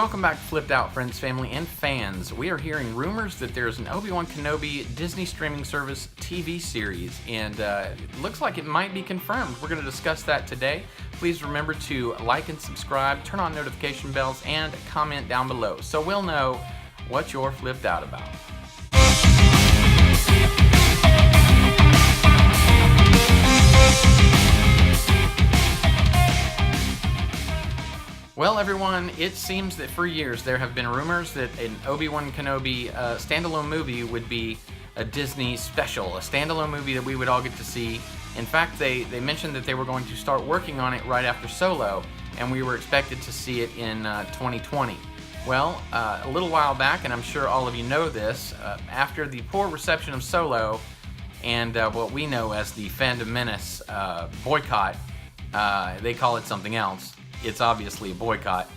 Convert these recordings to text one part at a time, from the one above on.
Welcome back to Flipped Out, friends, family, and fans. We are hearing rumors that there's an Obi-Wan Kenobi Disney Streaming Service TV series, and it looks like it might be confirmed. We're going to discuss that today. Please remember to like and subscribe, turn on notification bells, and comment down below so we'll know what you're flipped out about. Well, everyone, it seems that for years there have been rumors that an Obi-Wan Kenobi standalone movie would be a Disney special, a standalone movie that we would all get to see. In fact, they mentioned that they were going to start working on it right after Solo, and we were expected to see it in 2020. Well, a little while back, and I'm sure all of you know this, after the poor reception of Solo and what we know as the Phantom Menace boycott, they call it something else. It's obviously a boycott,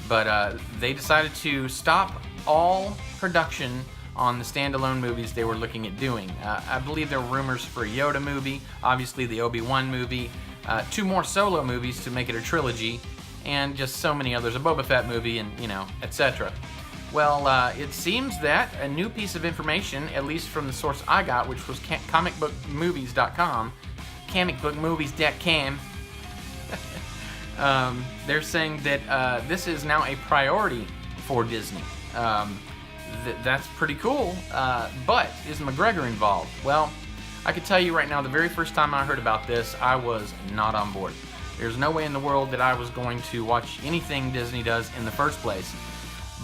but they decided to stop all production on the standalone movies they were looking at doing. I believe there were rumors for a Yoda movie, obviously the Obi-Wan movie, 2 more Solo movies to make it a trilogy, and just so many others, a Boba Fett movie, and etc. Well, it seems that a new piece of information, at least from the source I got, which was comicbookmovies.com, comicbookmovies.com. They're saying that this is now a priority for Disney. That's pretty cool, but is McGregor involved? Well, I can tell you right now, the very first time I heard about this, I was not on board. There's no way in the world that I was going to watch anything Disney does in the first place.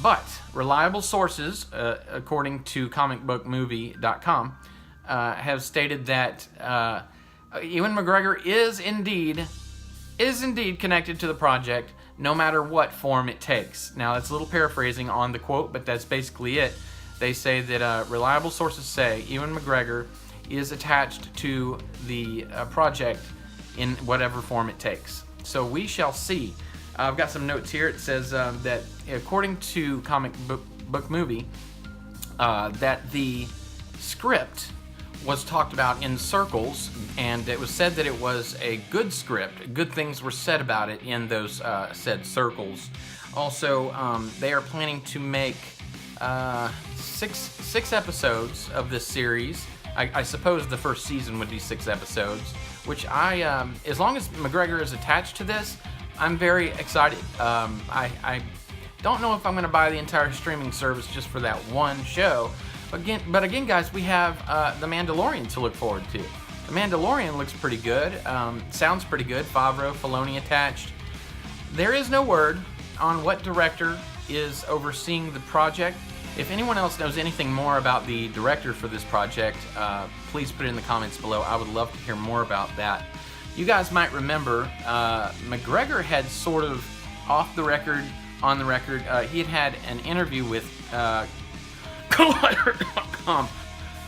But reliable sources, according to comicbookmovie.com, have stated that Ewan McGregor is indeed connected to the project, no matter what form it takes. Now, that's a little paraphrasing on the quote, but that's basically it. They say that reliable sources say Ewan McGregor is attached to the project in whatever form it takes. So we shall see. I've got some notes here. It says that according to Comic Book Movie, that the script was talked about in circles, and it was said that it was a good script. Good things were said about it in those said circles. Also, they are planning to make six episodes of this series. I suppose the first season would be 6 episodes, which as long as McGregor is attached to this, I'm very excited. I don't know if I'm going to buy the entire streaming service just for that one show. But again, guys, we have The Mandalorian to look forward to. The Mandalorian looks pretty good, sounds pretty good. Favreau, Filoni attached. There is no word on what director is overseeing the project. If anyone else knows anything more about the director for this project, please put it in the comments below. I would love to hear more about that. You guys might remember McGregor had sort of off the record, on the record, he had an interview with Collider.com.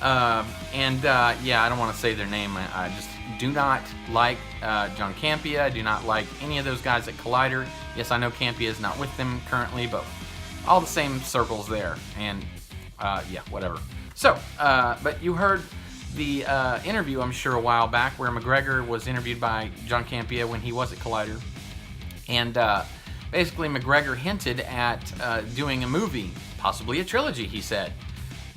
Yeah, I don't want to say their name. I just do not like John Campea. I do not like any of those guys at Collider. Yes, I know Campea is not with them currently, but all the same circles there. And yeah, whatever. So, but you heard the interview, I'm sure, a while back where McGregor was interviewed by John Campea when he was at Collider. And basically McGregor hinted at doing a movie, possibly a trilogy, he said.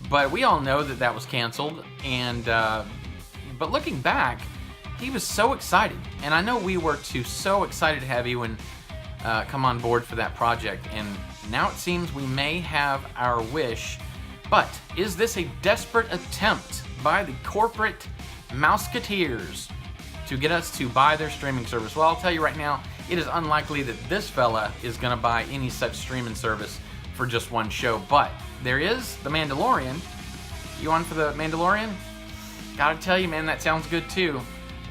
But we all know that that was canceled, and but looking back, he was so excited, and I know we were too, so excited to have Ewan come on board for that project, and now it seems we may have our wish. But is this a desperate attempt by the corporate Mouseketeers to get us to buy their streaming service? Well, I'll tell you right now, it is unlikely that this fella is going to buy any such streaming service for just one show, but there is The Mandalorian. You on for The Mandalorian? Gotta tell you, man, that sounds good too.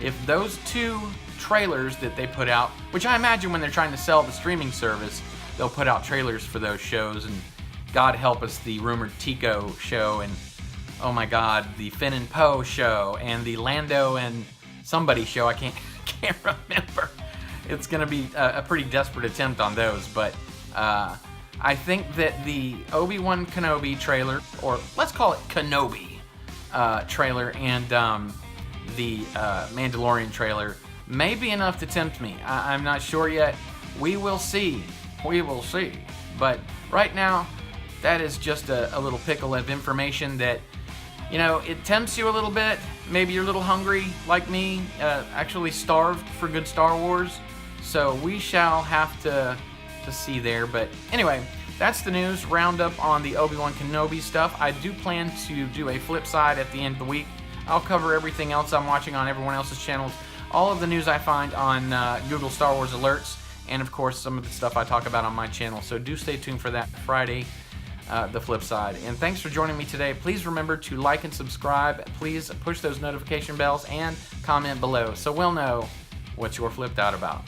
If those 2 trailers that they put out, which I imagine when they're trying to sell the streaming service, they'll put out trailers for those shows, and God help us, the rumored Tico show, and oh my God, the Finn and Poe show, and the Lando and somebody show, I can't remember. It's gonna be a pretty desperate attempt on those, but I think that the Obi-Wan Kenobi trailer, or let's call it Kenobi trailer, and the Mandalorian trailer may be enough to tempt me. I'm not sure yet. We will see. We will see. But right now, that is just a little pickle of information that, you know, it tempts you a little bit. Maybe you're a little hungry, like me, actually starved for good Star Wars. So we shall have to see there. But anyway, that's the news roundup on the Obi-Wan Kenobi stuff. I do plan to do a flip side at the end of the week. I'll cover everything else I'm watching on everyone else's channels, all of the news I find on Google Star Wars alerts, and of course some of the stuff I talk about on my channel. So do stay tuned for that Friday, the flip side. And thanks for joining me today. Please remember to like and subscribe. Please push those notification bells and comment below so we'll know what you're flipped out about.